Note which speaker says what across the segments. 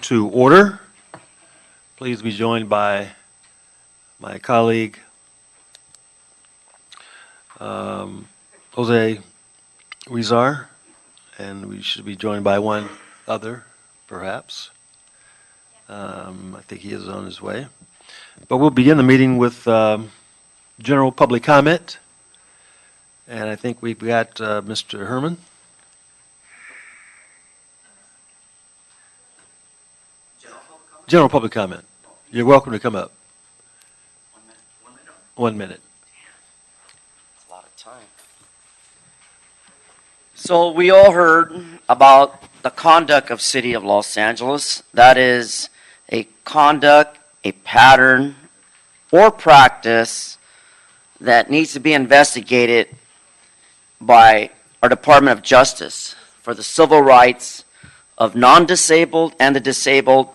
Speaker 1: to order. Please be joined by my colleague, Jose Rizar, and we should be joined by one other, perhaps. I think he is on his way. But we'll begin the meeting with general public comment. And I think we've got Mr. Herman. General public comment. You're welcome to come up. 1 minute.
Speaker 2: That's a lot of time. So we all heard about the conduct of City of Los Angeles. That is a conduct, a pattern, or practice that needs to be investigated by our Department of Justice for the civil rights of non-disabled and the disabled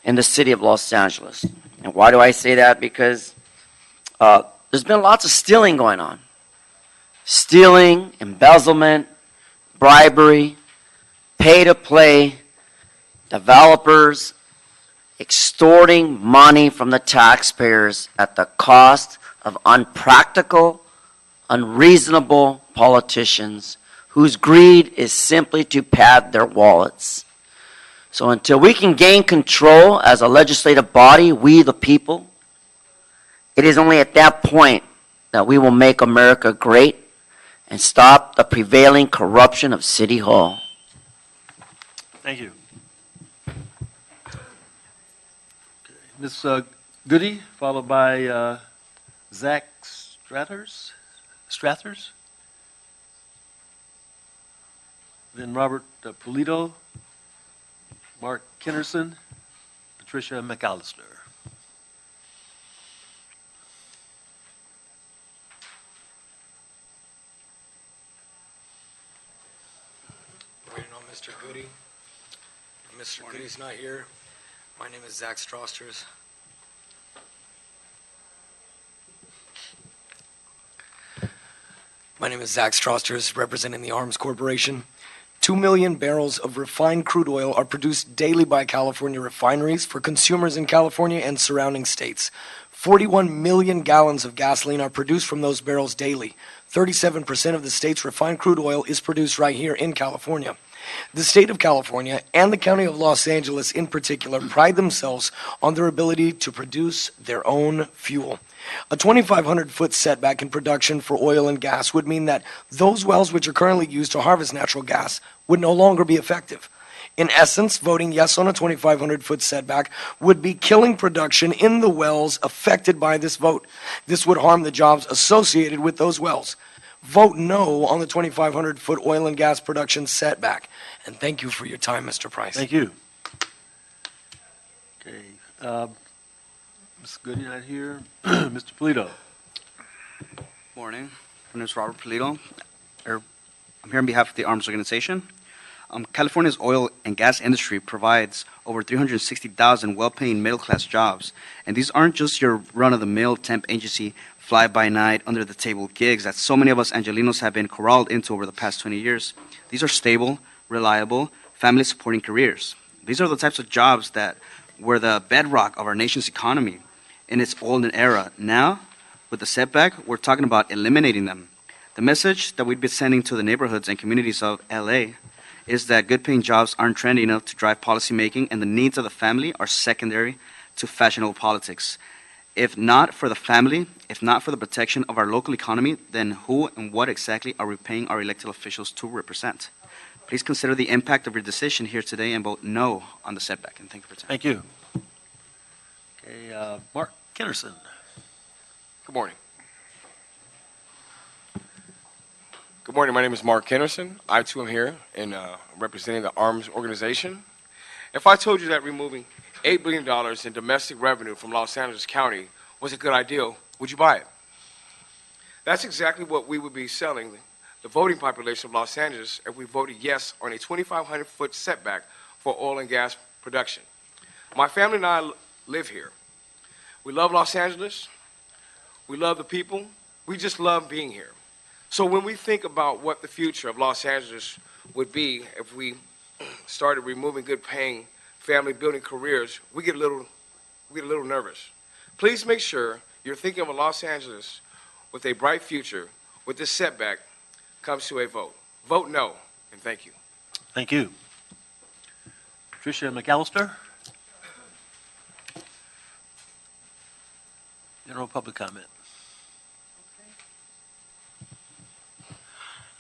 Speaker 2: in the City of Los Angeles. And why do I say that? Because there's been lots of stealing going on. Stealing, embezzlement, bribery, pay-to-play, developers extorting money from the taxpayers at the cost of unpractical, unreasonable politicians whose greed is simply to pad their wallets. So until we can gain control as a legislative body, we the people, it is only at that point that we will make America great and stop the prevailing corruption of City Hall.
Speaker 1: Thank you. Okay. Ms. Goody, followed by Zach Strathers. Then Robert Polito, Mark Kennerson, Patricia McAllister.
Speaker 3: Waiting on Mr. Goody. Mr. Goody's not here. My name is Zach Strosters. My name is Zach Strosters, representing the Arms Corporation. 2 million barrels of refined crude oil are produced daily by California refineries for consumers in California and surrounding states. 41 million gallons of gasoline are produced from those barrels daily. 37% of the state's refined crude oil is produced right here in California. The state of California and the county of Los Angeles in particular pride themselves on their ability to produce their own fuel. A 2,500-foot setback in production for oil and gas would mean that those wells which are currently used to harvest natural gas would no longer be effective. In essence, voting yes on a 2,500-foot setback would be killing production in the wells affected by this vote. This would harm the jobs associated with those wells. Vote no on the 2,500-foot oil and gas production setback. And thank you for your time, Mr. Price.
Speaker 1: Thank you. Okay. Ms. Goody not here. Mr. Polito.
Speaker 4: Morning. My name is Robert Polito. I'm here on behalf of the Arms Organization. California's oil and gas industry provides over 360,000 well-paying middle-class jobs. And these aren't just your run-of-the-mill temp agency, fly-by-night, under-the-table gigs that so many of us Angelinos have been corralled into over the past 20 years. These are stable, reliable, family-supporting careers. These are the types of jobs that were the bedrock of our nation's economy in its golden era. Now, with the setback, we're talking about eliminating them. The message that we'd be sending to the neighborhoods and communities of LA is that good-paying jobs aren't trendy enough to drive policymaking, and the needs of the family are secondary to fashionable politics. If not for the family, if not for the protection of our local economy, then who and what exactly are we paying our elected officials to represent? Please consider the impact of your decision here today and vote no on the setback. And thank you for your time.
Speaker 1: Thank you. Okay, Mark Kennerson.
Speaker 5: Good morning. Good morning. My name is Mark Kennerson. I, too, am here in representing the Arms Organization. If I told you that removing $8 billion in domestic revenue from Los Angeles County was a good idea, would you buy it? That's exactly what we would be selling the voting population of Los Angeles if we voted yes on a 2,500-foot setback for oil and gas production. My family and I live here. We love Los Angeles. We love the people. We just love being here. So when we think about what the future of Los Angeles would be if we started removing good-paying family building careers, we get a little nervous. Please make sure you're thinking of a Los Angeles with a bright future with this setback comes to a vote. Vote no, and thank you.
Speaker 1: Thank you. Tricia McAllister? General public comment.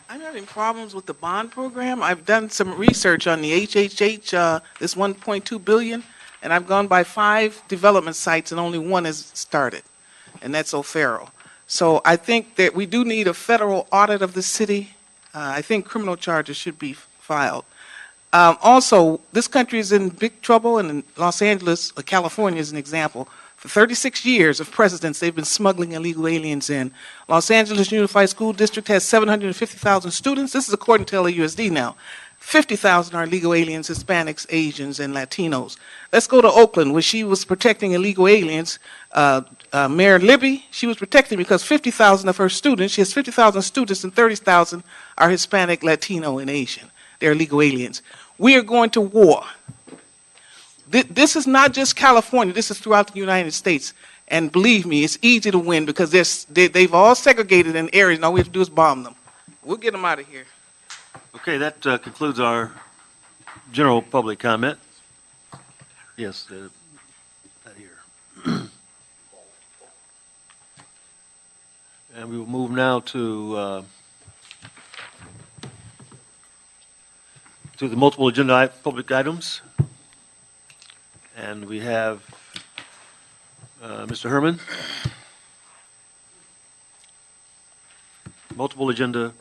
Speaker 6: I'm having problems with the bond program. I've done some research on the HHH, this 1.2 billion, and I've gone by 5 development sites and only one has started, and that's O'Farrell. So I think that we do need a federal audit of the city. I think criminal charges should be filed. Also, this country is in big trouble, and in Los Angeles, California is an example. For 36 years of presidents, they've been smuggling illegal aliens in. Los Angeles Unified School District has 750,000 students. This is according to LAUSD now. 50,000 are illegal aliens, Hispanics, Asians, and Latinos. Let's go to Oakland, where she was protecting illegal aliens. Mayor Libby, she was protecting because 50,000 of her students, she has 50,000 students, and 30,000 are Hispanic, Latino, and Asian. They're illegal aliens. We are going to war. This is not just California. This is throughout the United States. And believe me, it's easy to win because they've all segregated in areas. And all we have to do is bomb them. We'll get them out of here.
Speaker 1: Okay, that concludes our general public comment. Yes, that here. And we will move now to the multiple agenda public items. And we have Mr. Herman. Multiple agenda.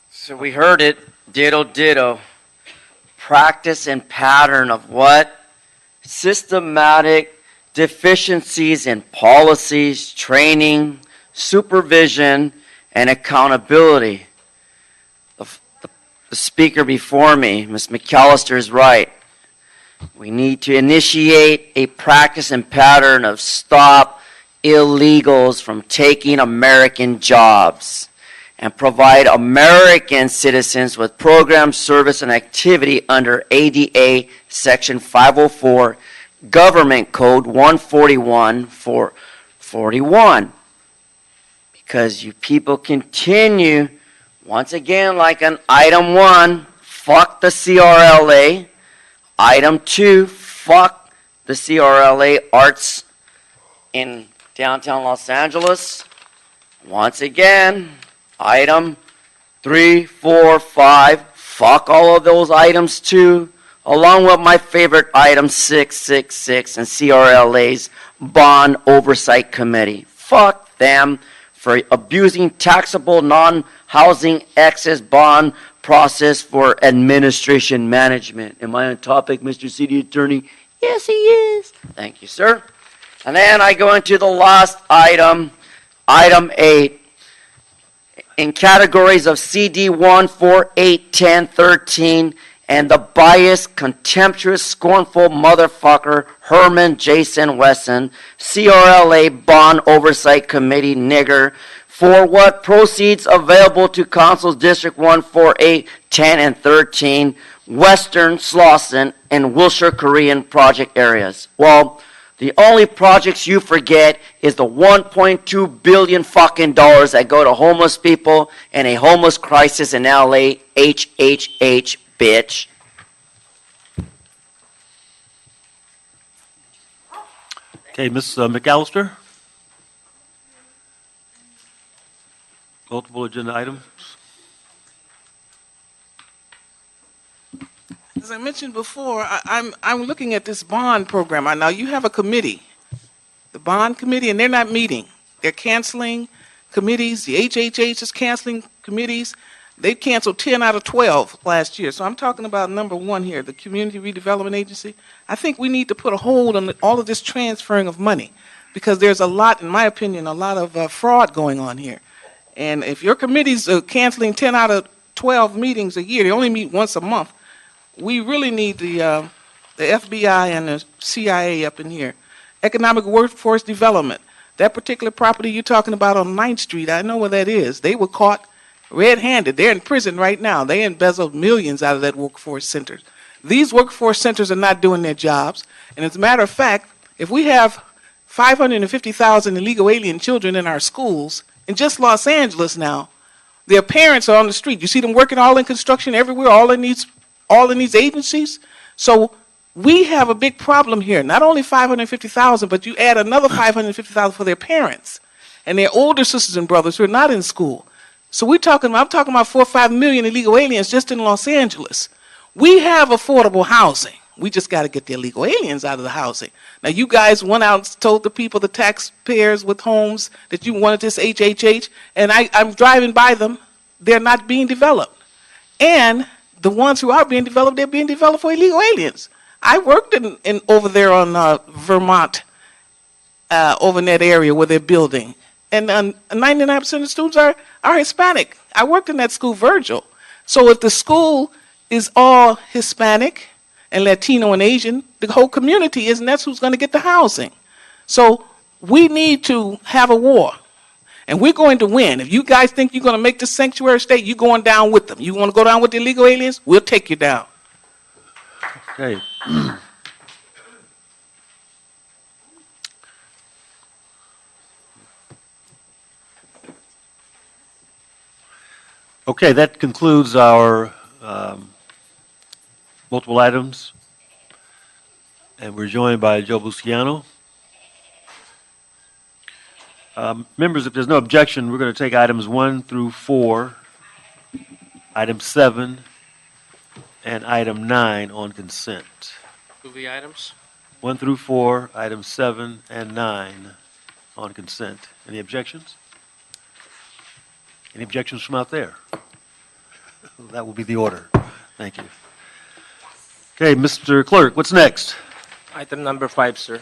Speaker 2: So we heard it, ditto. Practice and pattern of what? Systematic deficiencies in policies, training, supervision, and accountability. The speaker before me, Ms. McAllister, is right. We need to initiate a practice and pattern of stop illegals from taking American jobs and provide American citizens with program, service, and activity under ADA Section 504, Government Code 141-441. Because you people continue, once again, like an item 1, fuck the CRLA. Item 2, fuck the CRLA arts in downtown Los Angeles. Once again, item 3, 4, 5, fuck all of those items too, along with my favorite item 666 and CRLA's Bond Oversight Committee. Fuck them for abusing taxable non-housing excess bond process for administration management. Am I on topic, Mr. City Attorney? Yes, he is. Thank you, sir. And then I go into the last item, item 8. In categories of CD 1, 4, 8, 10, 13, and the biased, contemptuous, scornful motherfucker Herman Jason Wesson, CRLA Bond Oversight Committee nigger, for what proceeds available to Council's District 1, 4, 8, 10, and 13, Western, Slauson, and Wilshire Korean project areas. Well, the only projects you forget is the 1.2 billion fucking dollars that go to homeless people and a homeless crisis in LA, HHH, bitch.
Speaker 1: Okay, Ms. McAllister. Multiple agenda items.
Speaker 6: As I mentioned before, I'm looking at this bond program. Now, you have a committee, the bond committee, and they're not meeting. They're canceling committees. The HHH is canceling committees. They canceled 10 out of 12 last year. So I'm talking about number 1 here, the Community Redevelopment Agency. I think we need to put a hold on all of this transferring of money because there's a lot, in my opinion, a lot of fraud going on here. And if your committee's canceling 10 out of 12 meetings a year, they only meet once a month, we really need the FBI and the CIA up in here. Economic Workforce Development. That particular property you're talking about on 9th Street, I know where that is. They were caught red-handed. They're in prison right now. They embezzled millions out of that workforce center. These workforce centers are not doing their jobs. And as a matter of fact, if we have 550,000 illegal alien children in our schools, in just Los Angeles now, their parents are on the street. You see them working all in construction everywhere, all in these agencies. So we have a big problem here. Not only 550,000, but you add another 550,000 for their parents and their older sisters and brothers who are not in school. So I'm talking about 4 or 5 million illegal aliens just in Los Angeles. We have affordable housing. We just got to get the illegal aliens out of the housing. Now, you guys went out and told the people, the taxpayers with homes, that you wanted this HHH, and I'm driving by them. They're not being developed. And the ones who are being developed, they're being developed for illegal aliens. I worked in over there on Vermont, over in that area where they're building. And 99% of the students are Hispanic. I worked in that school, Virgil. So if the school is all Hispanic and Latino and Asian, the whole community is, and that's who's going to get the housing. So we need to have a war, and we're going to win. If you guys think you're going to make this sanctuary state, you're going down with them. You want to go down with the illegal aliens? We'll take you down.
Speaker 1: Okay. Okay, that concludes our multiple items. And we're joined by Joe Busciano. Members, if there's no objection, we're going to take items 1 through 4, item 7, and item 9 on consent.
Speaker 7: Move the items.
Speaker 1: 1 through 4, items 7 and 9 on consent. Any objections? Any objections from out there? That will be the order. Thank you. Okay, Mr. Clerk, what's next?
Speaker 7: Item number 5, sir.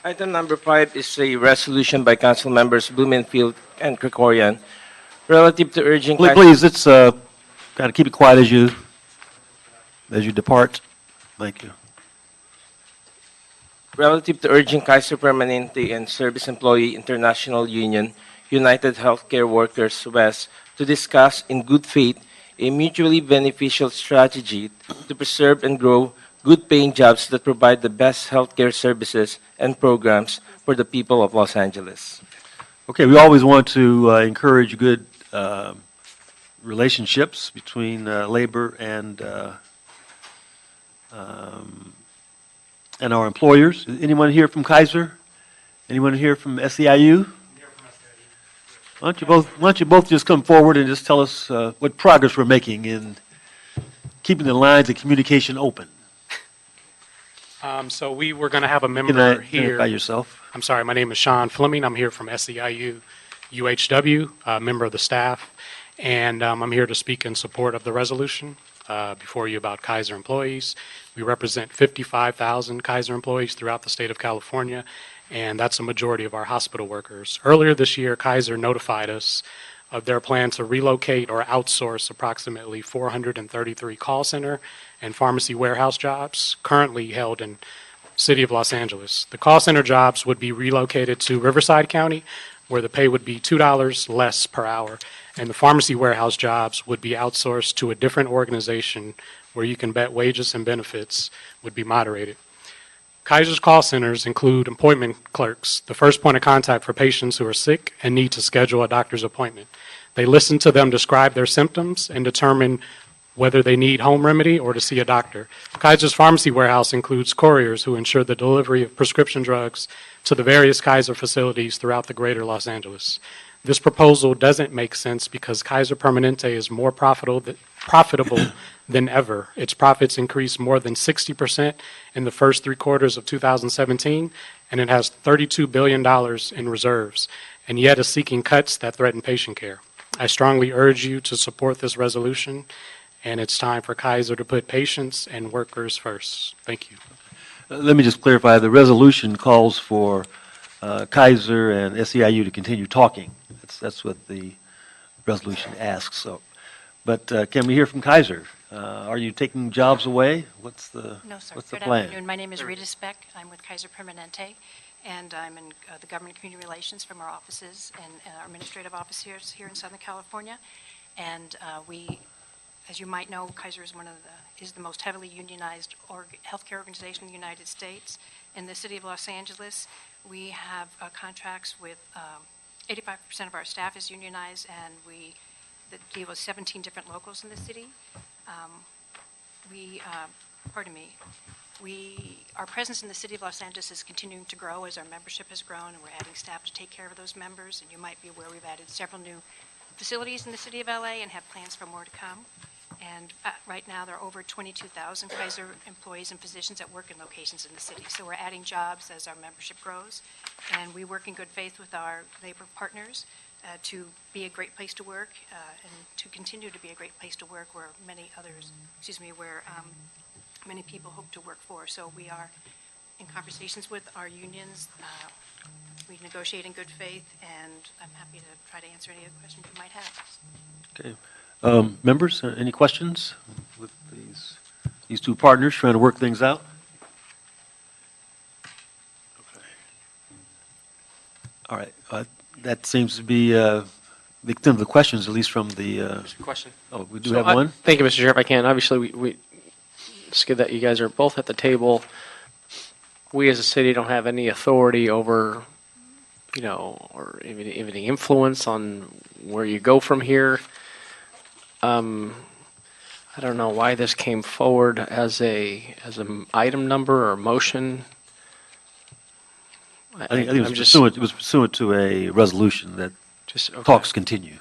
Speaker 7: Item number 5 is a resolution by council members Blumenfield and Krikorian relative to urging...
Speaker 1: Please, let's kind of keep it quiet as you depart. Thank you.
Speaker 7: Relative to urging Kaiser Permanente and Service Employee International Union, United Healthcare Workers West, to discuss in good faith a mutually beneficial strategy to preserve and grow good-paying jobs that provide the best healthcare services and programs for the people of Los Angeles.
Speaker 1: Okay, we always want to encourage good relationships between labor and our employers. Anyone here from Kaiser? Anyone here from SEIU? Why don't you both just come forward and just tell us what progress we're making in keeping the lines of communication open?
Speaker 8: So we were going to have a
Speaker 1: Can
Speaker 8: member
Speaker 1: I
Speaker 8: here.
Speaker 1: identify yourself?
Speaker 8: I'm sorry, my name is Sean Fleming. I'm here from SEIU UHW, member of the staff, and I'm here to speak in support of the resolution before you about Kaiser employees. We represent 55,000 Kaiser employees throughout the state of California, and that's a majority of our hospital workers. Earlier this year, Kaiser notified us of their plan to relocate or outsource approximately 433 call center and pharmacy warehouse jobs currently held in City of Los Angeles. The call center jobs would be relocated to Riverside County, where the pay would be $2 less per hour, and the pharmacy warehouse jobs would be outsourced to a different organization where you can bet wages and benefits would be moderated. Kaiser's call centers include appointment clerks, the first point of contact for patients who are sick and need to schedule a doctor's appointment. They listen to them describe their symptoms and determine whether they need home remedy or to see a doctor. Kaiser's pharmacy warehouse includes couriers who ensure the delivery of prescription drugs to the various Kaiser facilities throughout the greater Los Angeles. This proposal doesn't make sense because Kaiser Permanente is more profitable than ever. Its profits increased more than 60% in the first 3 quarters of 2017, and it has $32 billion in reserves, and yet is seeking cuts that threaten patient care. I strongly urge you to support this resolution, and it's time for Kaiser to put patients and workers first. Thank you.
Speaker 1: Let me just clarify, the resolution calls for Kaiser and SEIU to continue talking. That's what the resolution asks. So, but can we hear from Kaiser? Are you taking jobs away? What's the
Speaker 9: No, sir.
Speaker 1: What's the
Speaker 9: Good
Speaker 1: plan?
Speaker 9: afternoon. My name is Rita Speck. I'm with Kaiser Permanente, and I'm in the Government Community Relations from our offices and our administrative offices here in Southern California. And we As you might know, Kaiser is is the most heavily unionized healthcare organization in the United States. In the city of Los Angeles, we have contracts with 85% of our staff is unionized, and we deal with 17 different locals in the city. Our presence in the city of Los Angeles is continuing to grow as our membership has grown, and we're adding staff to take care of those members. And you might be aware we've added several new facilities in the city of LA and have plans for more to come. And right now, there are over 22,000 Kaiser employees and physicians that work in locations in the city. So we're adding jobs as our membership grows, and we work in good faith with our labor partners to be a great place to work and to continue to be a great place to work where many people hope to work for. So we are in conversations with our unions. We negotiate in good faith, and I'm happy to try to answer any questions you might have.
Speaker 1: Okay. Members, any questions with these two partners trying to work things out? Okay. All right. That seems to be the extent of the questions, at least from the.
Speaker 10: Question.
Speaker 1: Oh, we do have one.
Speaker 10: Thank you, Mr. Chair. If I can, obviously, it's good that you guys are both at the table. We as a city don't have any authority over, or even any influence on where you go from here. I don't know why this came forward as an item number or motion.
Speaker 1: I think it was pursuant to a resolution that talks continue,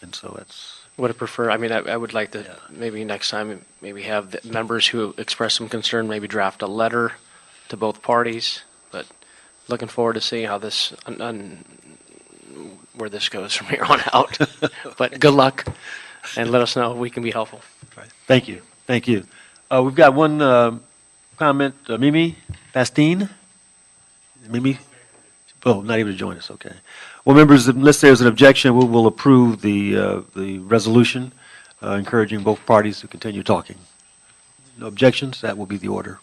Speaker 1: and so that's.
Speaker 10: Would have preferred. I mean, I would like to maybe next time have the members who express some concern maybe draft a letter to both parties. But looking forward to seeing how this where this goes from here on out. But good luck, and let us know if we can be helpful.
Speaker 1: Right. Thank you. Thank you. We've got one comment. Mimi Bastine. Mimi. Oh, not able to join us. Okay. Well, members, unless there's an objection, we will approve the resolution encouraging both parties to continue talking. No objections? That will be the order.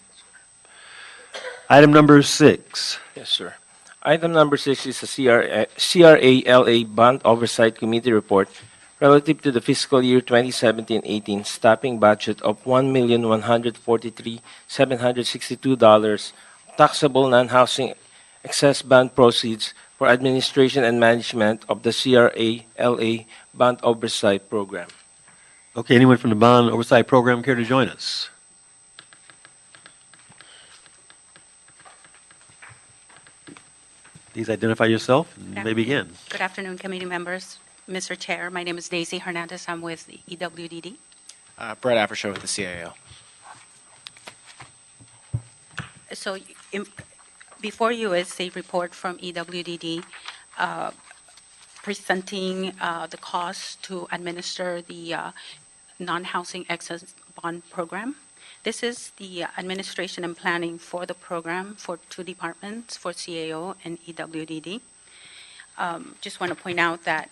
Speaker 1: Item number 6.
Speaker 7: Yes, sir. Item number 6 is a CRA-LA Bond Oversight Committee report relative to the fiscal year 2017-18 staffing budget of $1,143,762 taxable non-housing excess bond proceeds for administration and management of the CRA-LA Bond Oversight Program.
Speaker 1: Okay, anyone from the Bond Oversight Program care to join us? Please identify yourself and you may begin.
Speaker 11: Good afternoon, committee members. Mr. Chair, my name is Daisy Hernandez. I'm with the EWDD.
Speaker 12: Brett Aftershow with the CAO.
Speaker 11: So before you is a report from EWDD presenting the cost to administer the non-housing excess bond program. This is the administration and planning for the program for 2 departments, for CAO and EWDD. Just want to point out that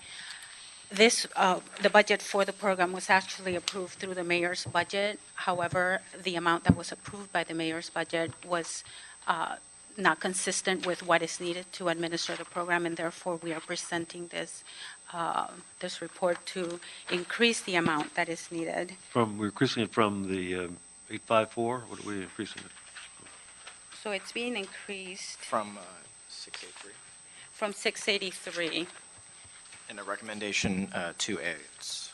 Speaker 11: the budget for the program was actually approved through the mayor's budget. However, the amount that was approved by the mayor's budget was not consistent with what is needed to administer the program, and therefore we are presenting this report to increase the amount that is needed.
Speaker 1: We're increasing it from the 854. What are we increasing it?
Speaker 11: So it's being increased
Speaker 12: From 683.
Speaker 11: from 683.
Speaker 12: And a recommendation 2A. It's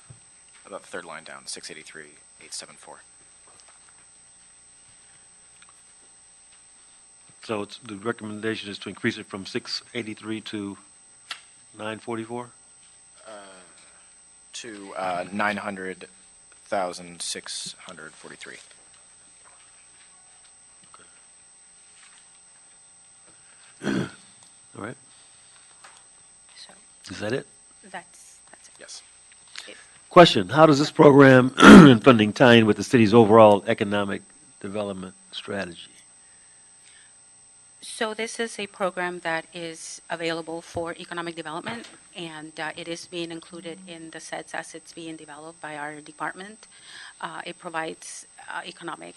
Speaker 12: about the third line down, 683, 874.
Speaker 1: So the recommendation is to increase it from 683 to 944?
Speaker 12: To 900,643.
Speaker 1: All right.
Speaker 11: So
Speaker 1: Is that it?
Speaker 11: that's it.
Speaker 12: Yes.
Speaker 1: Question, how does this program and funding tie in with the city's overall economic development strategy?
Speaker 11: So this is a program that is available for economic development, and it is being included in the sets as it's being developed by our department. It provides economic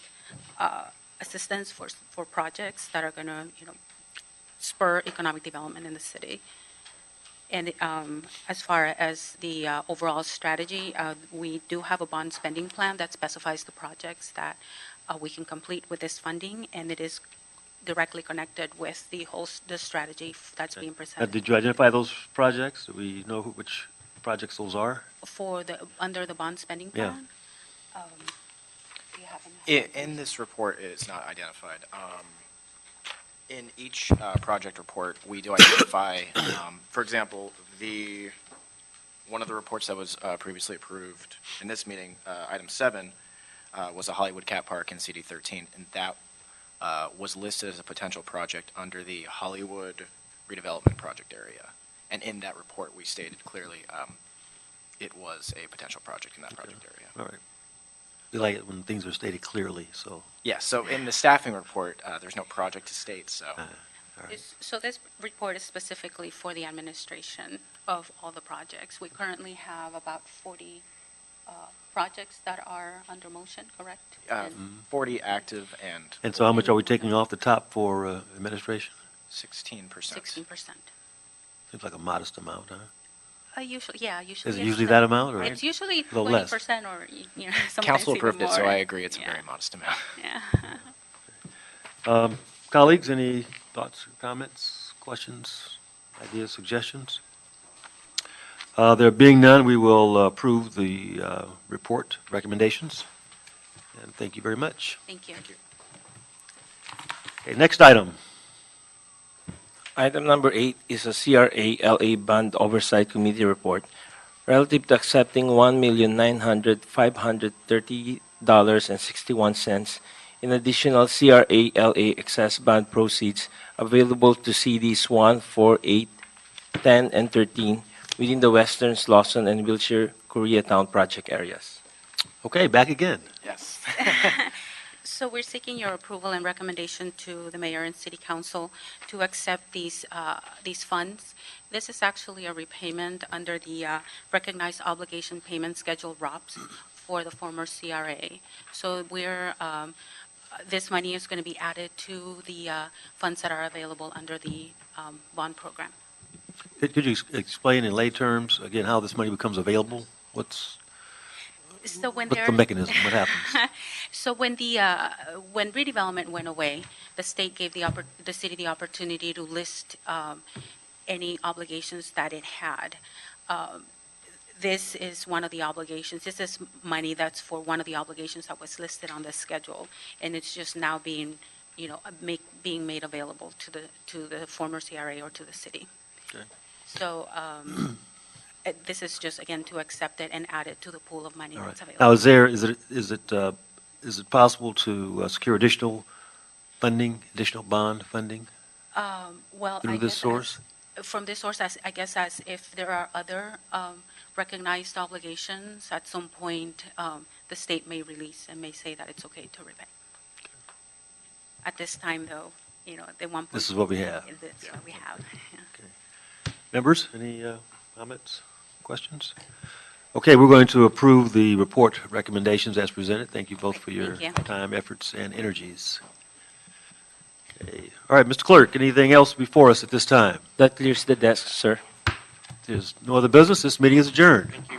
Speaker 11: assistance for projects that are going to, spur economic development in the city. And as far as the overall strategy, we do have a bond spending plan that specifies the projects that we can complete with this funding, and it is directly connected with the strategy that's being presented.
Speaker 1: Did you identify those projects? Do we know which projects those are?
Speaker 11: Under the bond spending
Speaker 1: Yeah.
Speaker 11: plan? Do you happen to
Speaker 12: In this report, it's not identified. In each project report, we do identify, for example, one of the reports that was previously approved in this meeting, item 7, was a Hollywood Cat Park in CD 13, and that was listed as a potential project under the Hollywood redevelopment project area. And in that report, we stated clearly it was a potential project in that project area.
Speaker 1: All right. We like it when things are stated clearly, so.
Speaker 12: Yeah, so in the staffing report, there's no project to state, so.
Speaker 1: All right.
Speaker 11: So this report is specifically for the administration of all the projects. We currently have about 40 projects that are under motion, correct? And
Speaker 12: 40 active and
Speaker 1: And so how much are we taking off the top for administration?
Speaker 12: 16%.
Speaker 11: 16%.
Speaker 1: Seems like a modest amount, huh?
Speaker 11: Usually
Speaker 1: Is
Speaker 11: it's
Speaker 1: it usually that amount, or?
Speaker 11: It's usually
Speaker 1: a little less?
Speaker 11: 20% or, sometimes
Speaker 12: Council
Speaker 11: even
Speaker 12: approved it, so
Speaker 11: more.
Speaker 12: I agree it's a
Speaker 11: Yeah.
Speaker 12: very modest amount.
Speaker 11: Yeah.
Speaker 1: Colleagues, any thoughts, comments, questions, ideas, suggestions? There being none, we will approve the report recommendations. And thank you very much.
Speaker 11: Thank you.
Speaker 1: Okay, next item.
Speaker 7: Item number 8 is a CRA-LA Bond Oversight Committee report relative to accepting $1,900,530.61 in additional CRA-LA excess bond proceeds available to CDs 1, 4, 8, 10, and 13 within the Western, Slauson, and Wilshire Koreatown project areas.
Speaker 1: Okay, back again.
Speaker 12: Yes.
Speaker 11: So we're seeking your approval and recommendation to the mayor and city council to accept these funds. This is actually a repayment under the Recognized Obligation Payment Schedule, ROPS, for the former CRA. So this money is going to be added to the funds that are available under the bond program.
Speaker 1: Could you explain in lay terms, again, how this money becomes available? What's
Speaker 11: So
Speaker 1: the mechanism? What happens?
Speaker 11: So when redevelopment went away, the state gave the city the opportunity to list any obligations that it had. This is one of the obligations. This is money that's for one of the obligations that was listed on the schedule, and it's just now being made available to the former CRA or to the city.
Speaker 1: Okay.
Speaker 11: So this is just again to accept it and add it to the pool of money
Speaker 1: All
Speaker 11: that's
Speaker 1: right.
Speaker 11: available.
Speaker 1: Now, is it possible to secure additional funding, additional bond funding
Speaker 11: Well,
Speaker 1: through
Speaker 11: I
Speaker 1: this
Speaker 11: guess
Speaker 1: source?
Speaker 11: from this source, I guess as if there are other recognized obligations, at some point, the state may release and may say that it's okay to repay. At this time, though, the 1.
Speaker 1: This is what we have.
Speaker 11: This is what we have. Yeah.
Speaker 1: Members, any comments, questions? Okay, we're going to approve the report recommendations as presented. Thank you both for your
Speaker 11: Thank you.
Speaker 1: time, efforts, and energies. Okay. All right, Mr. Clerk, anything else before us at this time?
Speaker 7: That clears the desk, sir.
Speaker 1: There's no other business. This meeting is adjourned.
Speaker 4: Thank you.